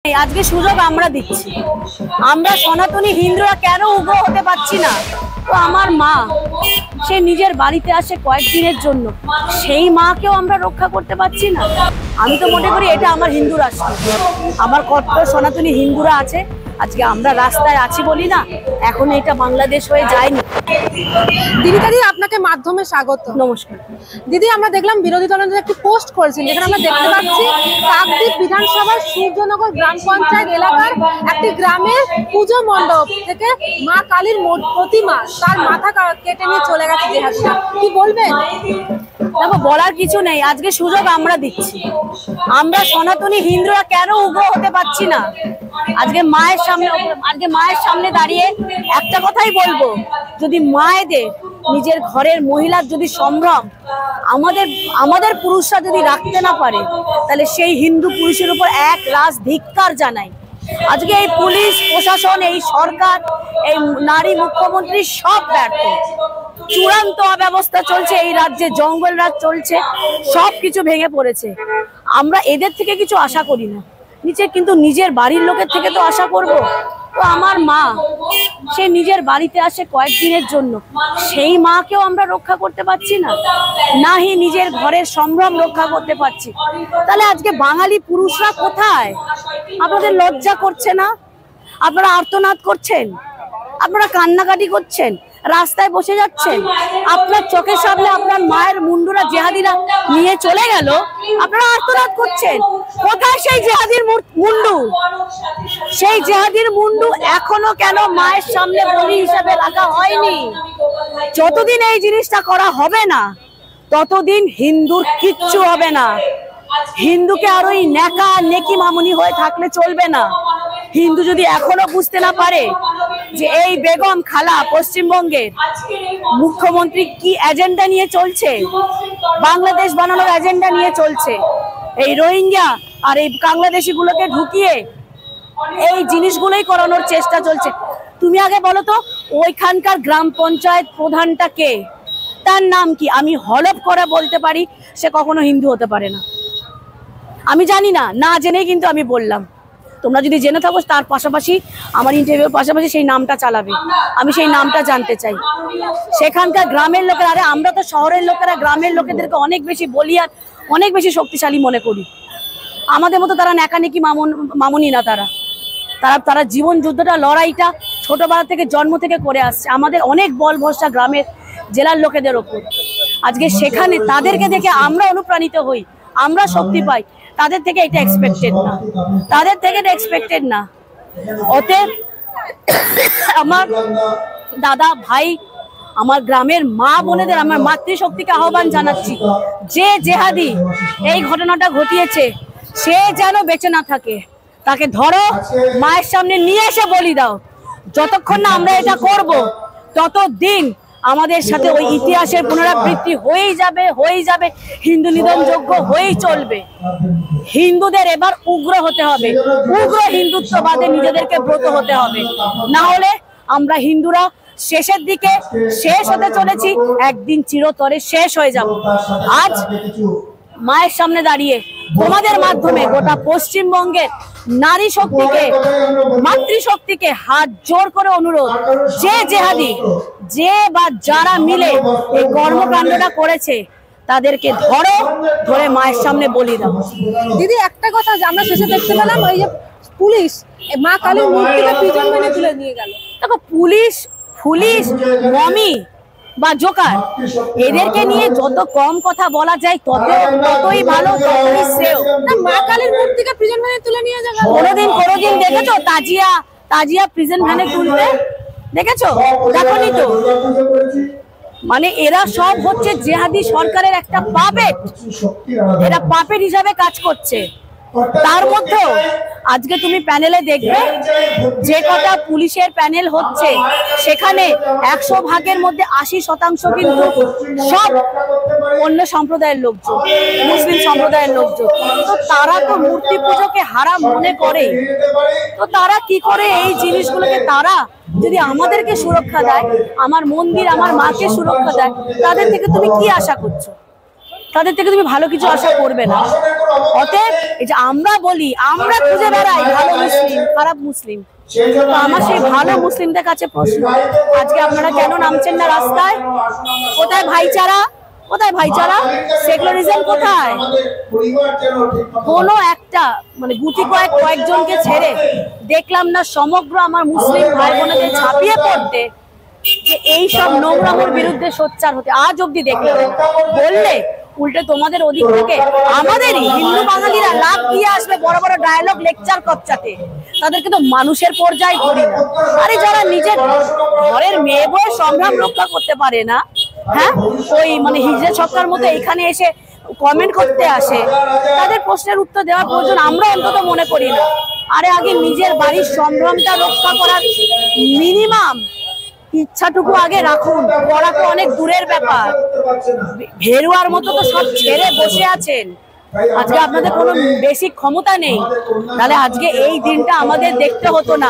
আজকে সুযোগ আমরা দিচ্ছি। আমরা সনাতনী হিন্দুরা কেন উগ্র হতে পারছি না? তো আমার মা সে নিজের বাড়িতে আসে কয়েকদিনের জন্য, সেই মাকেও আমরা রক্ষা করতে পারছি না। আমি তো মনে করি এটা আমার হিন্দু রাষ্ট্র, আমার কট্টর সনাতনী হিন্দুরা আছে। আজকে আমরা রাস্তায় আছি বলি না, এখন এটা বাংলাদেশ হয়ে যায়নি। দিদি আপনাকে মাধ্যমে স্বাগত। নমস্কার দিদি, আমরা দেখলাম বিরোধী দলের একটি পোস্ট করেছেন, যেখানে আমরা দেখতে পাচ্ছি কাকদ্বীপ বিধানসভার সূর্যনগর গ্রাম পঞ্চায়েত এলাকার একটি গ্রামের পুজো মণ্ডপ থেকে মা কালীর প্রতিমা, তার মাথা কেটে নিয়ে চলে গেছে জেহাদিরা। কি বলবেন? দেখো, বলার কিছু নেই। আজকে সুযোগ আমরা দিচ্ছি। আমরা সনাতনী হিন্দুরা কেন উগ্র হতে পারছি না? আজকে মায়ের সামনে দাঁড়িয়ে একটা কথাই বলবো, যদি মায়েদের নিজের ঘরের মহিলার যদি সম্ভ্রম আমাদের পুরুষরা যদি রাখতে না পারে, তাহলে সেই হিন্দু পুরুষের উপর এক রাস ধিক্কার জানাই। আজকে এই পুলিশ প্রশাসন, এই সরকার, এই নারী মুখ্যমন্ত্রী সব ব্যর্থ। চূড়ান্ত অব্যবস্থা চলছে এই রাজ্যে, জঙ্গল রাজ চলছে, সবকিছু ভেঙে পড়েছে। আমরা এদের থেকে কিছু আশা করি না, কিন্তু নিজের বাড়ির লোকের থেকে তো আশা করব। তো আমার মা সে নিজের বাড়িতে আসে কয়েকদিনের জন্য, সেই মাকেও আমরা রক্ষা করতে পারছি না, নাহি নিজের ঘরের সম্ভ্রম রক্ষা করতে পারছি। তাহলে আজকে বাঙালি পুরুষরা কোথায়? আপনাদের লজ্জা করছে না? আপনারা আর্তনাদ করছেন, আপনারা কান্নাকাটি করছেন, রাস্তায় বসে যাচ্ছেন, আপনার চোখের সামনে আপনার মায়ের মুন্ডুরা জেহাদিরা নিয়ে চলে গেল, আপনারা আর্তনাদ করছেন। কোথায় সেই জেহাদির মুন্ডু? সেই জেহাদির মুন্ডু এখনো কেন মায়ের সামনে বলি হিসাবে রাখা হয়নি? যতদিন এই জিনিসটা করা হবে না, ততদিন হিন্দুর কিচ্ছু হবে না। হিন্দুকে আর ওই নেকা নেকি মামুনি হয়ে থাকলে চলবে না। হিন্দু যদি এখনো বুঝতে না পারে যে এই বেগম খালা পশ্চিমবঙ্গের মুখ্যমন্ত্রী কি এজেন্ডা নিয়ে চলছে, বাংলাদেশ বানানোর এজেন্ডা নিয়ে চলছে, এই রোহিঙ্গা আর এই বাংলাদেশি গুলোকে ঢুকিয়ে এই জিনিসগুলোই করানোর চেষ্টা চলছে। তুমি আগে বলো তো, ওইখানকার গ্রাম পঞ্চায়েত প্রধানটা কে? তার নাম কি? আমি হলফ করে বলতে পারি সে কখনো হিন্দু হতে পারে না। আমি জানি না, না জেনেই কিন্তু আমি বললাম। তোমরা যদি জেনে থাকো, তার পাশাপাশি আমার ইন্টারভিউর পাশাপাশি সেই নামটা চালাবে, আমি সেই নামটা জানতে চাই। সেখানকার গ্রামের লোকেরা, আরে আমরা তো শহরের লোকেরা গ্রামের লোকেদেরকে অনেক বেশি বলি আর অনেক বেশি শক্তিশালী মনে করি। আমাদের মতো তারা নেকানেকি মামুনি না। তারা জীবন যুদ্ধটা, লড়াইটা ছোটবেলা থেকে জন্ম থেকে করে আসছে। আমাদের অনেক বল ভরসা গ্রামের জেলার লোকেদের ওপর। আজকে সেখানে তাদেরকে দেখে আমরা অনুপ্রাণিত হই, আমরা শক্তি পাই। তাদের থেকে এটা এক্সপেক্টেড না। অতএব আমার দাদা ভাই, আমার গ্রামের মা বোনেদের আমার মাতৃশক্তিকে আহ্বান জানাচ্ছি, যে জেহাদি এই ঘটনাটা ঘটিয়েছে সে যেন বেঁচে না থাকে। তাকে ধরো, মায়ের সামনে নিয়ে এসে বলি দাও। যতক্ষণ না আমরা এটা করব, ততদিন আমাদের সাথে ওই ইতিহাসের পুনরাবৃত্তি হয়েই যাবে, হিন্দু নিধনযোগ্য হয়েই চলবে। হিন্দুদের এবার উগ্র হতে হবে, উগ্র হিন্দুত্ববাদে নিজেদেরকে ব্রত হতে হবে। না হলে আমরা হিন্দুরা শেষের দিকে শেষ হতে চলেছি, একদিন চিরতরে শেষ হয়ে যাব। আজ মায়ের সামনে দাঁড়িয়ে তোমাদের মাধ্যমে গোটা পশ্চিমবঙ্গের নারী শক্তিকে, মাতৃশক্তিকে হাত জোর করে অনুরোধ, যে জেহাদি, যে বা যারা মিলে এই কর্মকাণ্ডটা করেছে, তাদেরকে ধরে মায়ের সামনে বলি দাও। দিদি, একটা কথা আমরা শেষে দেখতে পেলাম, ওই যে পুলিশ মা কালীর মূর্তিকে প্রিজন ভ্যানে তুলে নিয়ে গেল। দেখো, পুলিশ মমি বা জোকার, এদেরকে নিয়ে যত কম কথা বলা যায় ততই ভালো, ততই শ্রেয়। মা কালীর মূর্তিকে প্রিজন ভ্যানে তুলে নিয়ে যাবে। কোনোদিন দেখেছো তাজিয়া প্রিজন ভ্যানে তুলতে? দেখেছো? দেখোনি তো। মানে এরা সব হচ্ছে জেহাদি সরকারের একটা পাপেট, এরা পাপেট হিসাবে কাজ করছে। তার মধ্যে আজকে তুমি প্যানেলে দেখবে, যে কটা পুলিশের প্যানেল হচ্ছে, সেখানে 100 ভাগের মধ্যে 80% কিন্তু সব অন্য সম্প্রদায়ের লোকজন, মুসলিম সম্প্রদায়ের লোকজন। তো তারা তো মূর্তি পুজোকে হারাম মনে করে। তো তারা কি করে এই জিনিসগুলোকে, তারা যদি আমাদেরকে সুরক্ষা দেয়, আমার মন্দির আমার মাকে সুরক্ষা দেয়, তাদের থেকে তুমি কি আশা করছো? তাদের থেকে তুমি ভালো কিছু আশা করবে না। অতএব এই যে আমরা বলি, আমরা খুঁজে বেড়াই ভালো মুসলিম খারাপ মুসলিম, তো আমার সেই ভালো মুসলিমদের কাছে প্রশ্ন, আজকে আপনারা কেন নামছেন না রাস্তায়? কোথায় ভাইচারা? কোথায় ভাইচারা? সেকুলারিজম কোথায়? কোনো একটা মানে গুটি কয়েকজনকে ছেড়ে দেখলাম না সমগ্র আমার মুসলিম ভাই বোনদের ছাপিয়ে পড়তে যে এই সব নোংরামোর বিরুদ্ধে সোচ্চার হতে। আজ অব্দি দেখলাম। বললে উল্টে তোমাদের ওদিক থেকে আমাদেরই হিন্দু বাঙালিরা লাভ দিয়ে আসবে বড় বড় ডায়লগ লেকচার কপচাতে। তাদেরকে তো মানুষের পর্যায়ে ধরি না। আরে যারা নিজের ঘরের মেয়ে বয়ে সংগ্রাম রক্ষা করতে পারে না, হ্যাঁ, ওই মানে হিজড়া ছক্কার মতো এখানে এসে কমেন্ট করতে আসে, তাদের প্রশ্নের উত্তর দেওয়ার প্রয়োজন আমরা অন্তত মনে করি না। আরে আগে নিজের বাড়ির সম্ভ্রমটা রক্ষা করার মিনিমাম ইচ্ছাটুকু আগে রাখুন। পড়া তো অনেক দূরের ব্যাপার। ভেরুয়ার মতো তো সব ছেড়ে বসে আছেন। আজকে আপনাদের কোনো বেসিক ক্ষমতা নেই, তাহলে আজকে এই দিনটা আমাদের দেখতে হতো না।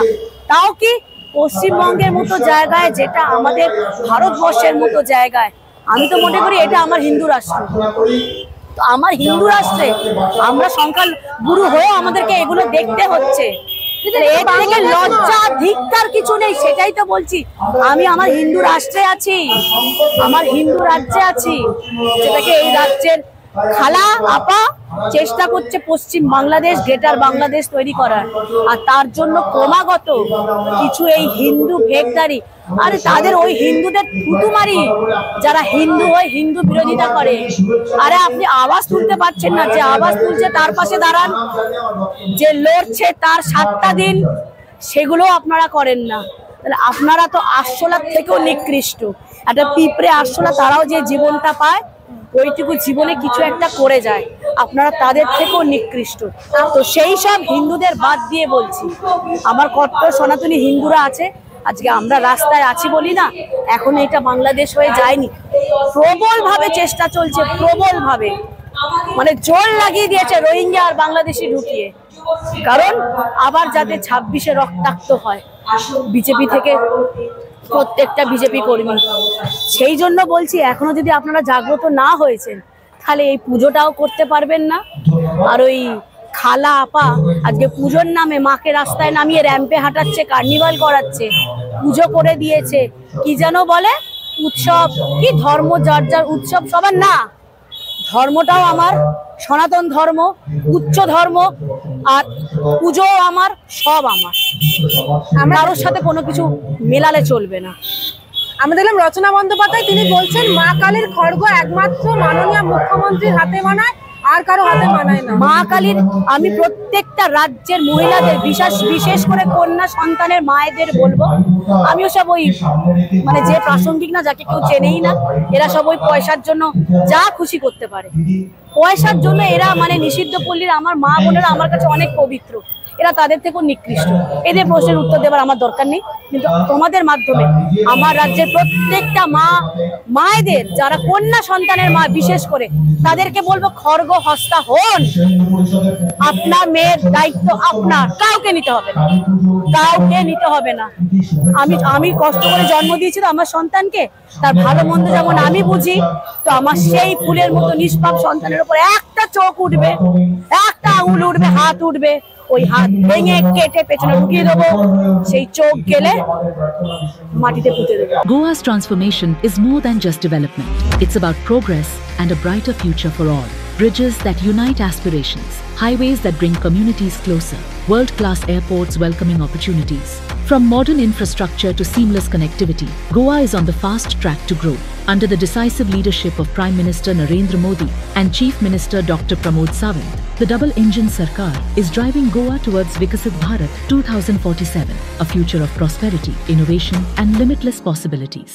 তাও কি পশ্চিমবঙ্গের মতো জায়গায়, যেটা আমাদের ভারতবর্ষের মতো জায়গায়, আমি তো মনে করি এটা আমার হিন্দু রাষ্ট্র। তো আমার হিন্দু রাষ্ট্রে আমরা সংখ্যালঘু হয়েও আমাদেরকে এগুলো দেখতে হচ্ছে। এর থেকে লজ্জা ধিক্কার কিছু নেই, সেটাই তো বলছি। আমি আমার হিন্দু রাষ্ট্রে আছি, আমার হিন্দু রাজ্যে আছি, যেটাকে এই রাজ্যের খালা আপা চেষ্টা করছে পশ্চিম বাংলাদেশ, গ্রেটার বাংলাদেশ তৈরি করার। আর তার জন্য ক্রমাগত কিছু এই হিন্দু ভেগদারি, আরে তাদের ওই হিন্দুদের থুতুমারি, যারা হিন্দু হয়ে হিন্দু বিরোধিতা করে। আরে আপনি আওয়াজ তুলতে পারছেন না, যে আওয়াজ তুলছে তার পাশে দাঁড়ান, যে লড়ছে তার 7টা দিন, সেগুলো আপনারা করেন না। তাহলে আপনারা তো আরশোলার থেকেও নিকৃষ্ট। একটা পিঁপড়ে আরশোলা, তারাও যে জীবনটা পায় ওইটুকু জীবনে কিছু একটা করে যায়, আপনারা তাদের থেকেও নিকৃষ্ট। তো সেই সব হিন্দুদের বাদ দিয়ে বলছি, আমার কট্টর সনাতনী হিন্দুরা আছে। আজকে আমরা রাস্তায় আছি বলি না, এখন এটা বাংলাদেশ হয়ে যায়নি। প্রবল ভাবে চেষ্টা চলছে, প্রবল ভাবে, মানে জোর লাগিয়ে দিয়েছে রোহিঙ্গা আর বাংলাদেশি ঢুকিয়ে, কারণ আবার যাতে 26-এ রক্তাক্ত হয় বিজেপি থেকে প্রত্যেকটা বিজেপি কর্মী। সেই জন্য বলছি, এখনো যদি আপনারা জাগ্রত না হয়েছেন, তাহলে এই পুজোটাও করতে পারবেন না। আর ওই খালা আপা আজকে পুজোর নামে মাকে রাস্তায় নামিয়ে র্যাম্পে হাঁটাচ্ছে, কার্নিভাল করাচ্ছে, পুজো করে দিয়েছে। কি যেন বলে উৎসব, কি ধর্ম যার যার উৎসব সবার না, ধর্মটাও আমার, সনাতন ধর্ম উচ্চ ধর্ম, আর পুজো আমার, সব আমার। কারোর সাথে কোনো কিছু মেলালে চলবে না। আমি দেখলাম রচনা বন্দ্যোপাধ্যায়, তিনি বলছেন মা কালীর খড়গ একমাত্র মাননীয় মুখ্যমন্ত্রীর হাতে মানায়, আর কারো হাতে মানায় না। মা কালীর আমি প্রত্যেকটা রাজ্যের মহিলাদের, বিশেষ করে কন্যা সন্তানের মায়েদের বলবো, আমিও সব ওই মানে যে প্রাসঙ্গিক না, যাকে কেউ চেনেই না, এরা সব ওই পয়সার জন্য যা খুশি করতে পারে। পয়সার জন্য এরা মানে নিষিদ্ধ পল্লীর আমার মা বোনেরা আমার কাছে অনেক পবিত্র, এরা তাদের থেকেও নিকৃষ্ট। এদের প্রশ্নের উত্তর দেওয়ার আমার দরকার নেই, কিন্তু তোমাদের মাধ্যমে আমার রাজ্যের প্রত্যেকটা মায়েদের, যারা কন্যা সন্তানের মা বিশেষ করে, তাদেরকে বলবো খড়গ হস্তা হন। আপনার মেয়ের দায়িত্ব আপনার, কাউকে নিতে হবে না, কাউকে নিতে হবে না। আমি কষ্ট করে জন্ম দিয়েছি তো আমার সন্তানকে, তার ভালো মন্দ যেমন আমি বুঝি, তো আমার সেই ফুলের মতো নিষ্পাপ সন্তানের উপর একটা চোখ উঠবে, একটা আঙুল উঠবে, হাত উঠবে, ওই হাত ভেঙে কেটে পেছনে ঢুকিয়ে দেবো, সেই চোখ গেলে মাটিতে পুঁতে দেবো। Goa's transformation is more than just development. It's about progress and a brighter future for all. Bridges that unite aspirations, highways that bring communities closer, world-class airports welcoming opportunities. From modern infrastructure to seamless connectivity, Goa is on the fast track to grow. Under the decisive leadership of Prime Minister Narendra Modi and Chief Minister Dr. Pramod Sawant, the double-engine Sarkar is driving Goa towards Vikasit Bharat 2047, a future of prosperity, innovation and limitless possibilities.